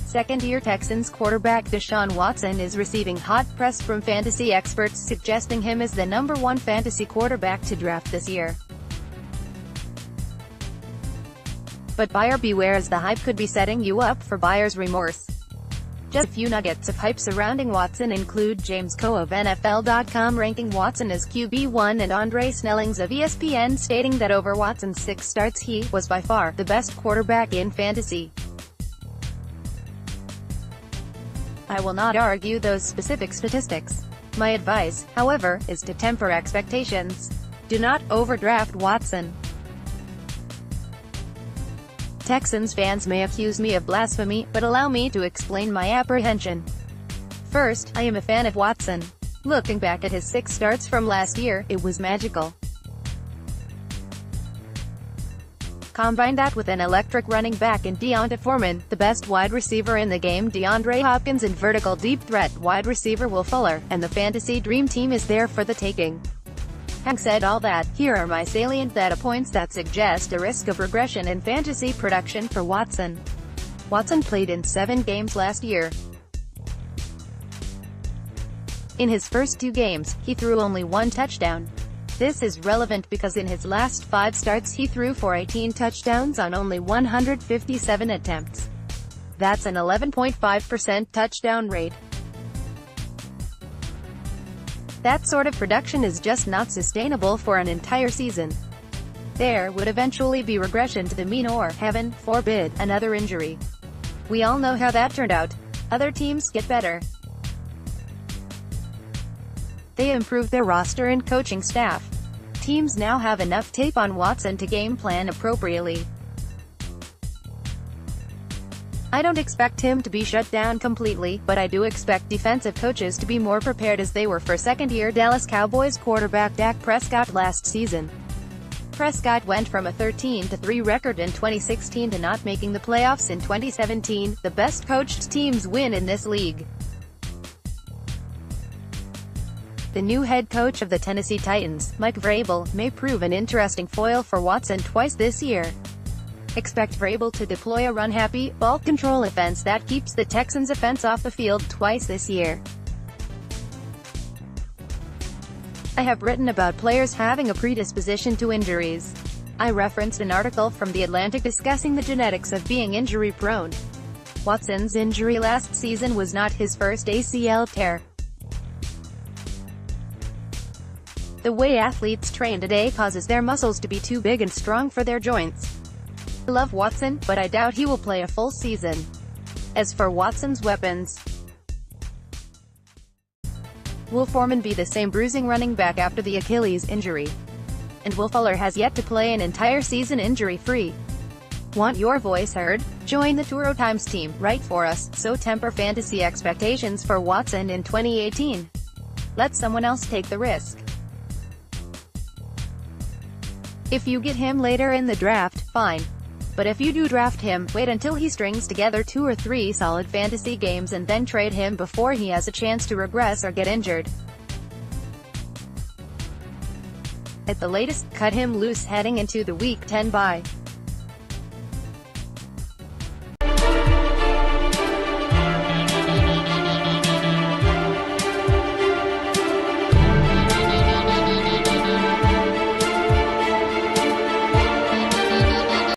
Second-year Texans quarterback Deshaun Watson is receiving hot press from fantasy experts suggesting him as the #1 fantasy quarterback to draft this year. But buyer beware, as the hype could be setting you up for buyer's remorse. Just a few nuggets of hype surrounding Watson include James Koh of NFL.com ranking Watson as QB1 and Snellings of ESPN stating that over Watson's 6 starts he was by far the best quarterback in fantasy. I will not argue those specific statistics. My advice, however, is to temper expectations. Do not overdraft Watson. Texans fans may accuse me of blasphemy, but allow me to explain my apprehension. First, I am a fan of Watson. Looking back at his 6 starts from last year, it was magical. Combine that with an electric running back in D'Onta Foreman, the best wide receiver in the game DeAndre Hopkins, and vertical deep threat wide receiver Will Fuller, and the fantasy dream team is there for the taking. Having said all that, here are my salient data points that suggest a risk of regression in fantasy production for Watson. Watson played in 7 games last year. In his first 2 games, he threw only 1 touchdown. This is relevant because in his last 5 starts he threw for 18 touchdowns on only 157 attempts. That's an 11.5% touchdown rate. That sort of production is just not sustainable for an entire season. There would eventually be regression to the mean or, heaven forbid, another injury. We all know how that turned out. Other teams get better. They improve their roster and coaching staff. Teams now have enough tape on Watson to game plan appropriately. I don't expect him to be shut down completely, but I do expect defensive coaches to be more prepared as they were for second-year Dallas Cowboys quarterback Dak Prescott last season. Prescott went from a 13-3 record in 2016 to not making the playoffs in 2017, the best coached teams win in this league. The new head coach of the Tennessee Titans, Mike Vrabel, may prove an interesting foil for Watson twice this year. Expect Vrabel to deploy a run-happy, ball-control offense that keeps the Texans' offense off the field twice this year. I have written about players having a predisposition to injuries. I referenced an article from The Atlantic discussing the genetics of being injury-prone. Watson's injury last season was not his first ACL tear. The way athletes train today causes their muscles to be too big and strong for their joints. I love Watson, but I doubt he will play a full season. As for Watson's weapons, will Foreman be the same bruising running back after the Achilles injury? And Will Fuller has yet to play an entire season injury-free. Want your voice heard? Join the Turo Times team, write for us, so temper fantasy expectations for Watson in 2018. Let someone else take the risk. If you get him later in the draft, fine. But if you do draft him, wait until he strings together 2 or 3 solid fantasy games and then trade him before he has a chance to regress or get injured. At the latest, cut him loose heading into the Week 10 bye.